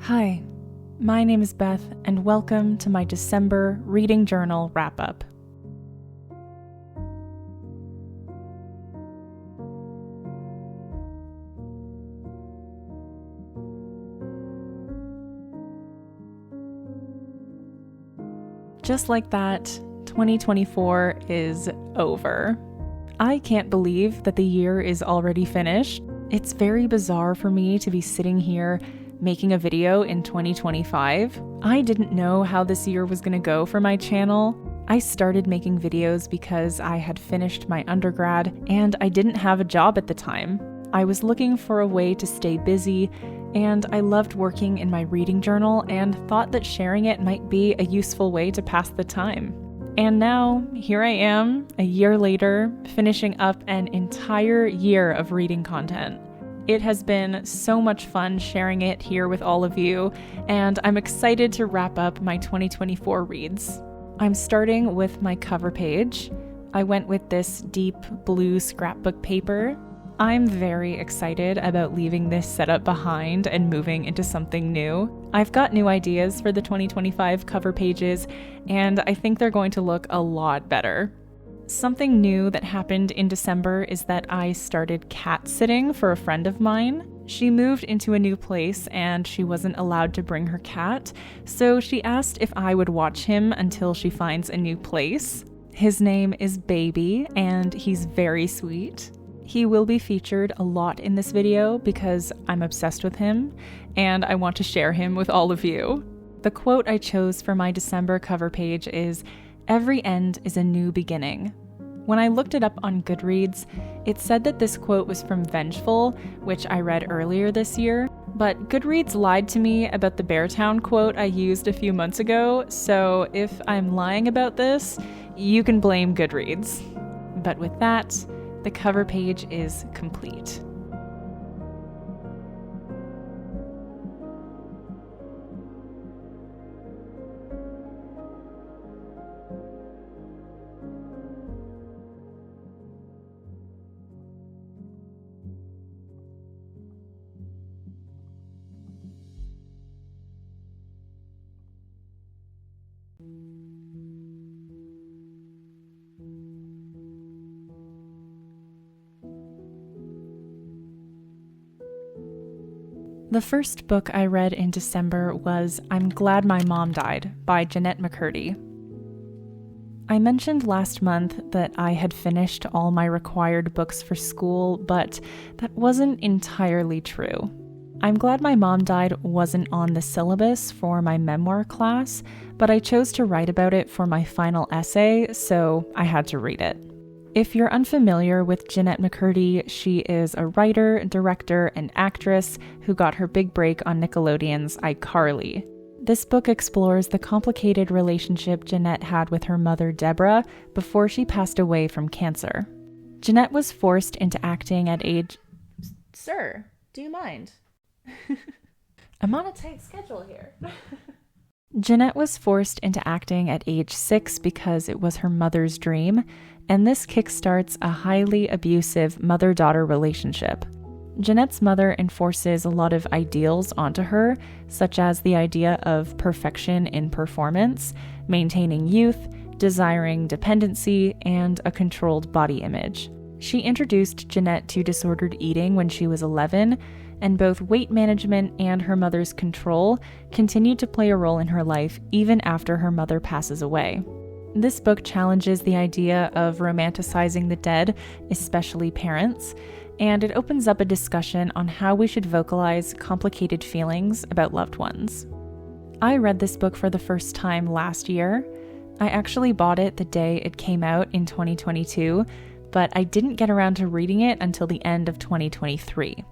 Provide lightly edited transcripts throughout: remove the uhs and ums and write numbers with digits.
Hi, my name is Beth, and welcome to my December reading journal wrap-up. Just like that, 2024 is over. I can't believe that the year is already finished. It's very bizarre for me to be sitting here making a video in 2025. I didn't know how this year was going to go for my channel. I started making videos because I had finished my undergrad and I didn't have a job at the time. I was looking for a way to stay busy, and I loved working in my reading journal and thought that sharing it might be a useful way to pass the time. And now, here I am, a year later, finishing up an entire year of reading content. It has been so much fun sharing it here with all of you, and I'm excited to wrap up my 2024 reads. I'm starting with my cover page. I went with this deep blue scrapbook paper. I'm very excited about leaving this setup behind and moving into something new. I've got new ideas for the 2025 cover pages, and I think they're going to look a lot better. Something new that happened in December is that I started cat sitting for a friend of mine. She moved into a new place and she wasn't allowed to bring her cat, so she asked if I would watch him until she finds a new place. His name is Baby, and he's very sweet. He will be featured a lot in this video because I'm obsessed with him, and I want to share him with all of you. The quote I chose for my December cover page is, "Every end is a new beginning." When I looked it up on Goodreads, it said that this quote was from Vengeful, which I read earlier this year, but Goodreads lied to me about the Beartown quote I used a few months ago, so if I'm lying about this, you can blame Goodreads. But with that, the cover page is complete. The first book I read in December was I'm Glad My Mom Died by Jeanette McCurdy. I mentioned last month that I had finished all my required books for school, but that wasn't entirely true. I'm Glad My Mom Died wasn't on the syllabus for my memoir class, but I chose to write about it for my final essay, so I had to read it. If you're unfamiliar with Jeanette McCurdy, she is a writer, director, and actress who got her big break on Nickelodeon's iCarly. This book explores the complicated relationship Jeanette had with her mother, Deborah, before she passed away from cancer. Jeanette was forced into acting at age... Sir, do you mind? I'm on a tight schedule here. Jeanette was forced into acting at age 6 because it was her mother's dream, and this kickstarts a highly abusive mother-daughter relationship. Jeanette's mother enforces a lot of ideals onto her, such as the idea of perfection in performance, maintaining youth, desiring dependency, and a controlled body image. She introduced Jeanette to disordered eating when she was 11, and both weight management and her mother's control continued to play a role in her life even after her mother passes away. This book challenges the idea of romanticizing the dead, especially parents, and it opens up a discussion on how we should vocalize complicated feelings about loved ones. I read this book for the first time last year. I actually bought it the day it came out in 2022, but I didn't get around to reading it until the end of 2023.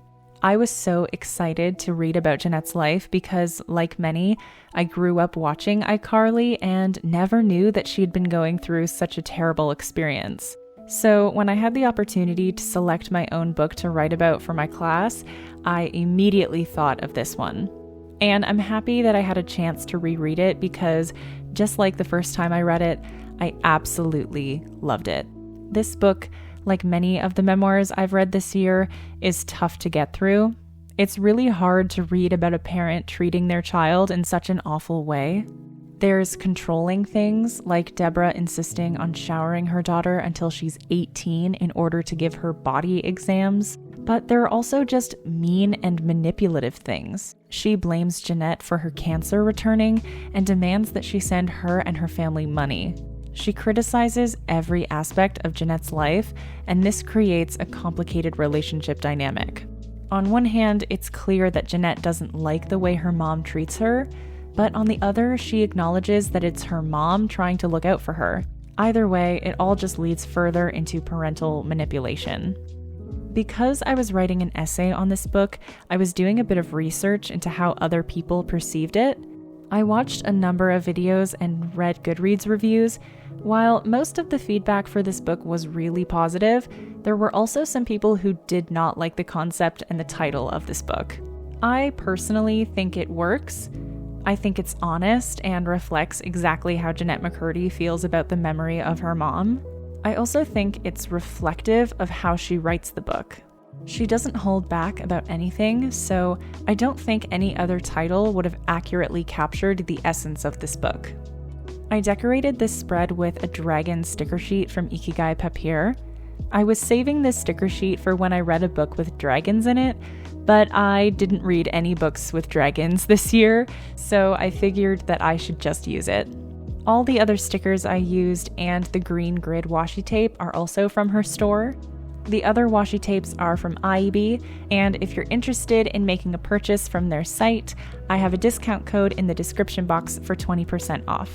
I was so excited to read about Jeanette's life because, like many, I grew up watching iCarly and never knew that she'd been going through such a terrible experience. So when I had the opportunity to select my own book to write about for my class, I immediately thought of this one. And I'm happy that I had a chance to reread it because, just like the first time I read it, I absolutely loved it. This book, like many of the memoirs I've read this year, is tough to get through. It's really hard to read about a parent treating their child in such an awful way. There's controlling things, like Deborah insisting on showering her daughter until she's 18 in order to give her body exams. But there are also just mean and manipulative things. She blames Jeanette for her cancer returning and demands that she send her and her family money. She criticizes every aspect of Jeanette's life, and this creates a complicated relationship dynamic. On one hand, it's clear that Jeanette doesn't like the way her mom treats her, but on the other, she acknowledges that it's her mom trying to look out for her. Either way, it all just leads further into parental manipulation. Because I was writing an essay on this book, I was doing a bit of research into how other people perceived it. I watched a number of videos and read Goodreads reviews. While most of the feedback for this book was really positive, there were also some people who did not like the concept and the title of this book. I personally think it works. I think it's honest and reflects exactly how Jeanette McCurdy feels about the memory of her mom. I also think it's reflective of how she writes the book. She doesn't hold back about anything, so I don't think any other title would have accurately captured the essence of this book. I decorated this spread with a dragon sticker sheet from Ikigai Papier. I was saving this sticker sheet for when I read a book with dragons in it, but I didn't read any books with dragons this year, so I figured that I should just use it. All the other stickers I used and the green grid washi tape are also from her store. The other washi tapes are from IEB, and if you're interested in making a purchase from their site, I have a discount code in the description box for 20% off.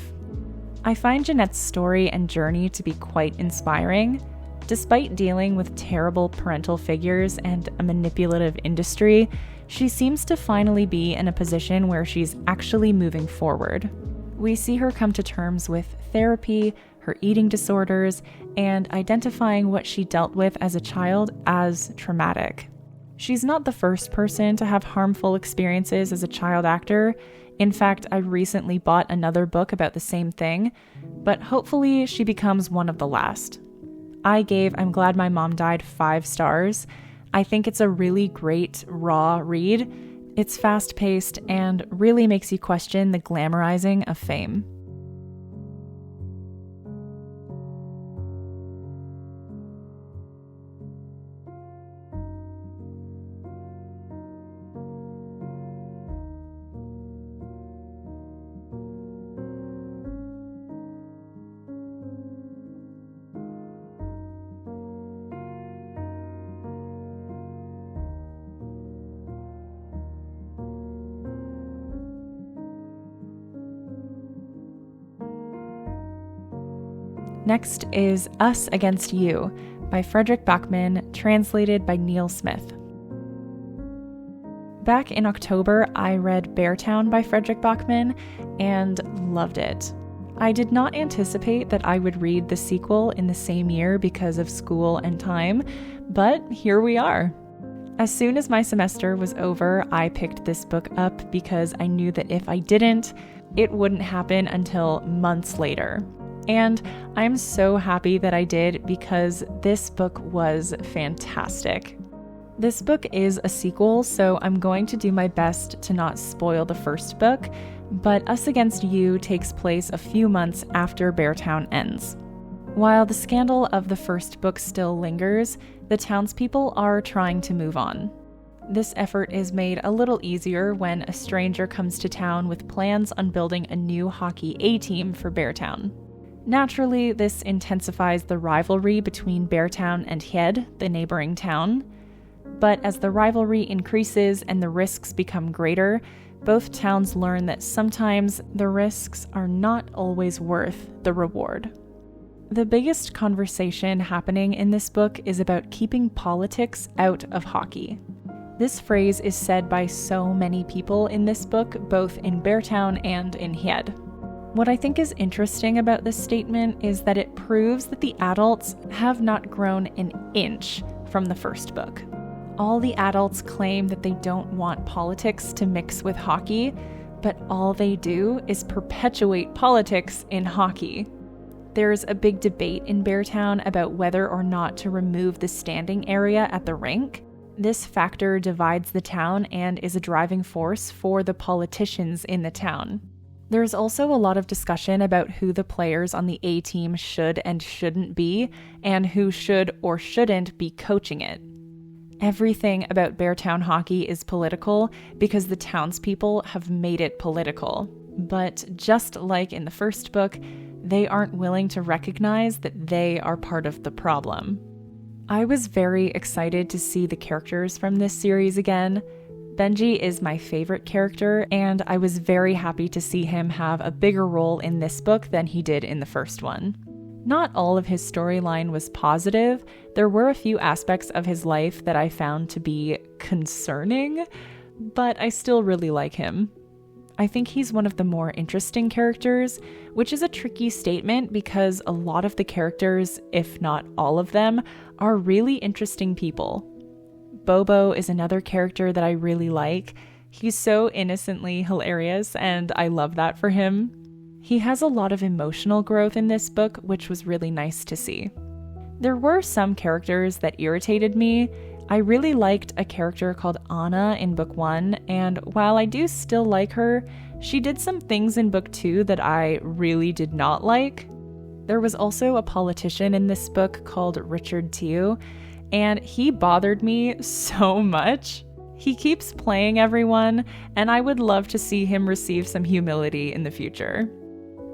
I find Jeanette's story and journey to be quite inspiring. Despite dealing with terrible parental figures and a manipulative industry, she seems to finally be in a position where she's actually moving forward. We see her come to terms with therapy, her eating disorders, and identifying what she dealt with as a child as traumatic. She's not the first person to have harmful experiences as a child actor. In fact, I recently bought another book about the same thing, but hopefully she becomes one of the last. I gave I'm Glad My Mom Died 5 stars. I think it's a really great, raw read. It's fast-paced and really makes you question the glamorizing of fame. Next is Us Against You by Frederick Backman, translated by Neil Smith. Back in October, I read Beartown by Frederick Backman and loved it. I did not anticipate that I would read the sequel in the same year because of school and time, but here we are. As soon as my semester was over, I picked this book up because I knew that if I didn't, it wouldn't happen until months later. And I'm so happy that I did because this book was fantastic. This book is a sequel, so I'm going to do my best to not spoil the first book, but Us Against You takes place a few months after Beartown ends. While the scandal of the first book still lingers, the townspeople are trying to move on. This effort is made a little easier when a stranger comes to town with plans on building a new hockey A-team for Beartown. Naturally, this intensifies the rivalry between Beartown and Hed, the neighboring town. But as the rivalry increases and the risks become greater, both towns learn that sometimes the risks are not always worth the reward. The biggest conversation happening in this book is about keeping politics out of hockey. This phrase is said by so many people in this book, both in Beartown and in Hed. What I think is interesting about this statement is that it proves that the adults have not grown an inch from the first book. All the adults claim that they don't want politics to mix with hockey, but all they do is perpetuate politics in hockey. There's a big debate in Beartown about whether or not to remove the standing area at the rink. This factor divides the town and is a driving force for the politicians in the town. There's also a lot of discussion about who the players on the A team should and shouldn't be, and who should or shouldn't be coaching it. Everything about Beartown hockey is political because the townspeople have made it political. But just like in the first book, they aren't willing to recognize that they are part of the problem. I was very excited to see the characters from this series again. Benji is my favorite character, and I was very happy to see him have a bigger role in this book than he did in the first one. Not all of his storyline was positive. There were a few aspects of his life that I found to be concerning, but I still really like him. I think he's one of the more interesting characters, which is a tricky statement because a lot of the characters, if not all of them, are really interesting people. Bobo is another character that I really like. He's so innocently hilarious, and I love that for him. He has a lot of emotional growth in this book, which was really nice to see. There were some characters that irritated me. I really liked a character called Anna in book 1, and while I do still like her, she did some things in book 2 that I really did not like. There was also a politician in this book called Richard Tew, and he bothered me so much. He keeps playing everyone, and I would love to see him receive some humility in the future.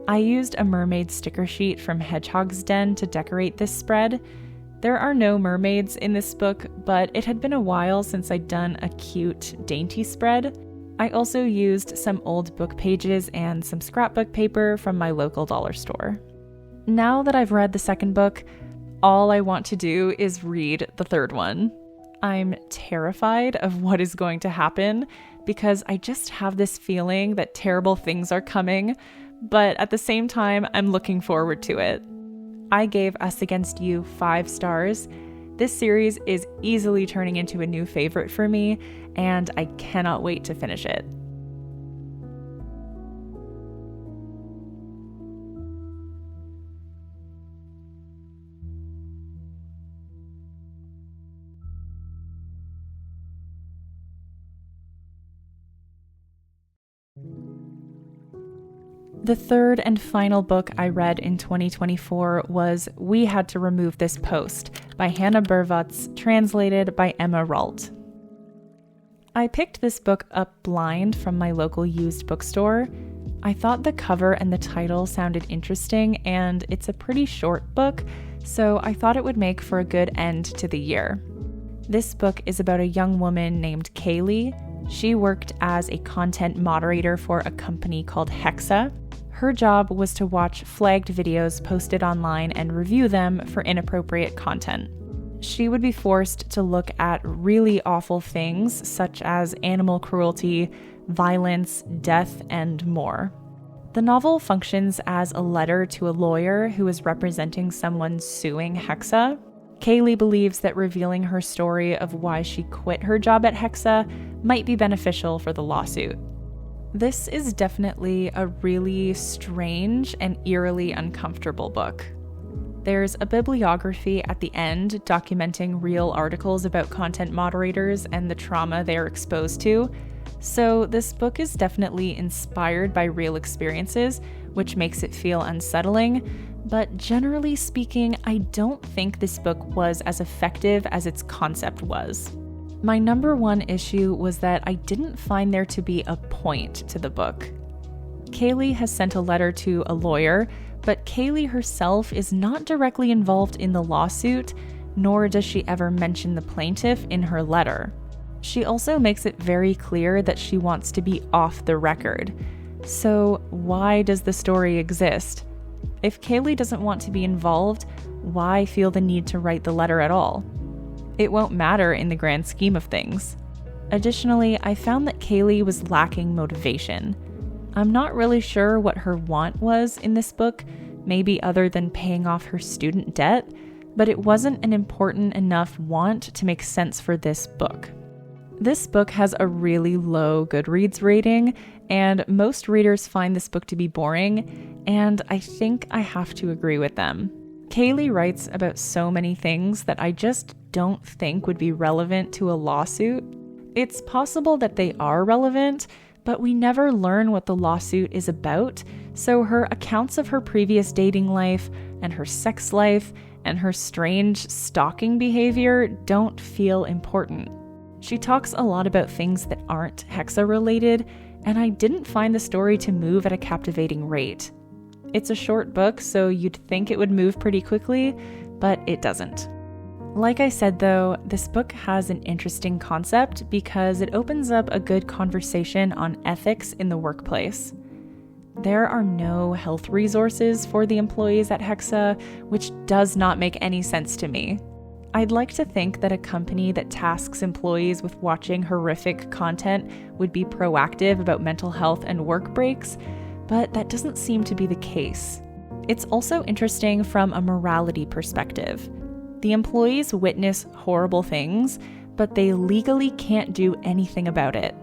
I used a mermaid sticker sheet from Hedgehog's Den to decorate this spread. There are no mermaids in this book, but it had been a while since I'd done a cute, dainty spread. I also used some old book pages and some scrapbook paper from my local dollar store. Now that I've read the second book, all I want to do is read the third one. I'm terrified of what is going to happen because I just have this feeling that terrible things are coming, but at the same time, I'm looking forward to it. I gave Us Against You 5 stars. This series is easily turning into a new favorite for me, and I cannot wait to finish it. The third and final book I read in 2024 was We Had to Remove This Post by Hannah Burvutz, translated by Emma Ralt. I picked this book up blind from my local used bookstore. I thought the cover and the title sounded interesting, and it's a pretty short book, so I thought it would make for a good end to the year. This book is about a young woman named Kaylee. She worked as a content moderator for a company called Hexa. Her job was to watch flagged videos posted online and review them for inappropriate content. She would be forced to look at really awful things such as animal cruelty, violence, death, and more. The novel functions as a letter to a lawyer who is representing someone suing Hexa. Kaylee believes that revealing her story of why she quit her job at Hexa might be beneficial for the lawsuit. This is definitely a really strange and eerily uncomfortable book. There's a bibliography at the end documenting real articles about content moderators and the trauma they're exposed to, so this book is definitely inspired by real experiences, which makes it feel unsettling, but generally speaking, I don't think this book was as effective as its concept was. My number one issue was that I didn't find there to be a point to the book. Kaylee has sent a letter to a lawyer, but Kaylee herself is not directly involved in the lawsuit, nor does she ever mention the plaintiff in her letter. She also makes it very clear that she wants to be off the record. So why does the story exist? If Kaylee doesn't want to be involved, why feel the need to write the letter at all? It won't matter in the grand scheme of things. Additionally, I found that Kaylee was lacking motivation. I'm not really sure what her want was in this book, maybe other than paying off her student debt, but it wasn't an important enough want to make sense for this book. This book has a really low Goodreads rating, and most readers find this book to be boring, and I think I have to agree with them. Kaylee writes about so many things that I just don't think would be relevant to a lawsuit. It's possible that they are relevant, but we never learn what the lawsuit is about, so her accounts of her previous dating life and her sex life and her strange stalking behavior don't feel important. She talks a lot about things that aren't Hexa-related, and I didn't find the story to move at a captivating rate. It's a short book, so you'd think it would move pretty quickly, but it doesn't. Like I said though, this book has an interesting concept because it opens up a good conversation on ethics in the workplace. There are no health resources for the employees at Hexa, which does not make any sense to me. I'd like to think that a company that tasks employees with watching horrific content would be proactive about mental health and work breaks, but that doesn't seem to be the case. It's also interesting from a morality perspective. The employees witness horrible things, but they legally can't do anything about it.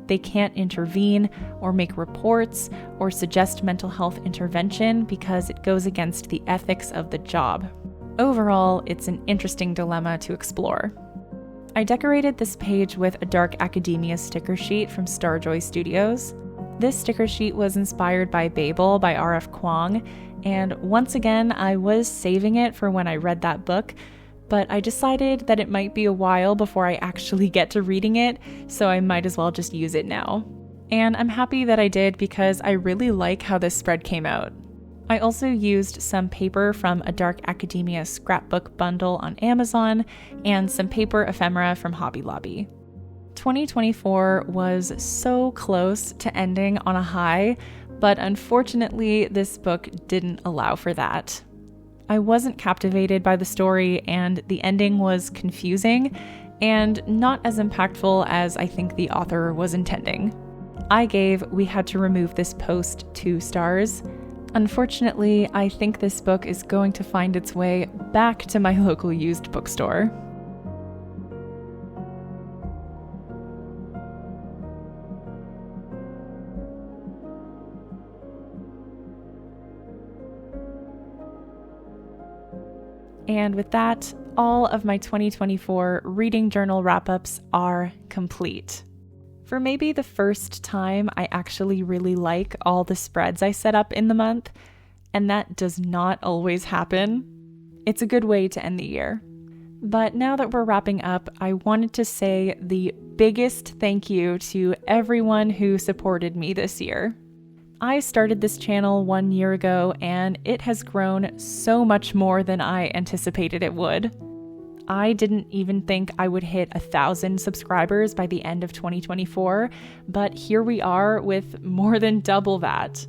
They can't intervene or make reports or suggest mental health intervention because it goes against the ethics of the job. Overall, it's an interesting dilemma to explore. I decorated this page with a dark academia sticker sheet from Starjoy Studios. This sticker sheet was inspired by Babel by R.F. Kuang, and once again, I was saving it for when I read that book, but I decided that it might be a while before I actually get to reading it, so I might as well just use it now. And I'm happy that I did because I really like how this spread came out. I also used some paper from a Dark Academia scrapbook bundle on Amazon and some paper ephemera from Hobby Lobby. 2024 was so close to ending on a high, but unfortunately, this book didn't allow for that. I wasn't captivated by the story, and the ending was confusing and not as impactful as I think the author was intending. I gave We Had to Remove This Post 2 stars. Unfortunately, I think this book is going to find its way back to my local used bookstore. And with that, all of my 2024 reading journal wrap-ups are complete. For maybe the first time, I actually really like all the spreads I set up in the month, and that does not always happen. It's a good way to end the year. But now that we're wrapping up, I wanted to say the biggest thank you to everyone who supported me this year. I started this channel 1 year ago, and it has grown so much more than I anticipated it would. I didn't even think I would hit 1,000 subscribers by the end of 2024, but here we are with more than double that.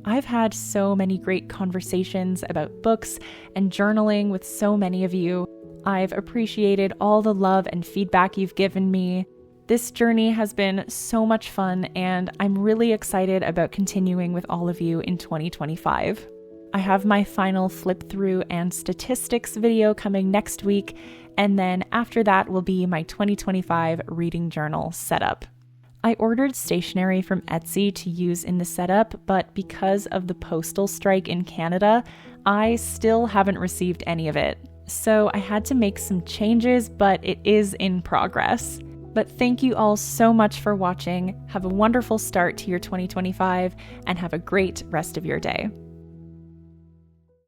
I've had so many great conversations about books and journaling with so many of you. I've appreciated all the love and feedback you've given me. This journey has been so much fun, and I'm really excited about continuing with all of you in 2025. I have my final flip through and statistics video coming next week, and then after that will be my 2025 reading journal setup. I ordered stationery from Etsy to use in the setup, but because of the postal strike in Canada, I still haven't received any of it. So I had to make some changes, but it is in progress. But thank you all so much for watching. Have a wonderful start to your 2025 and have a great rest of your day.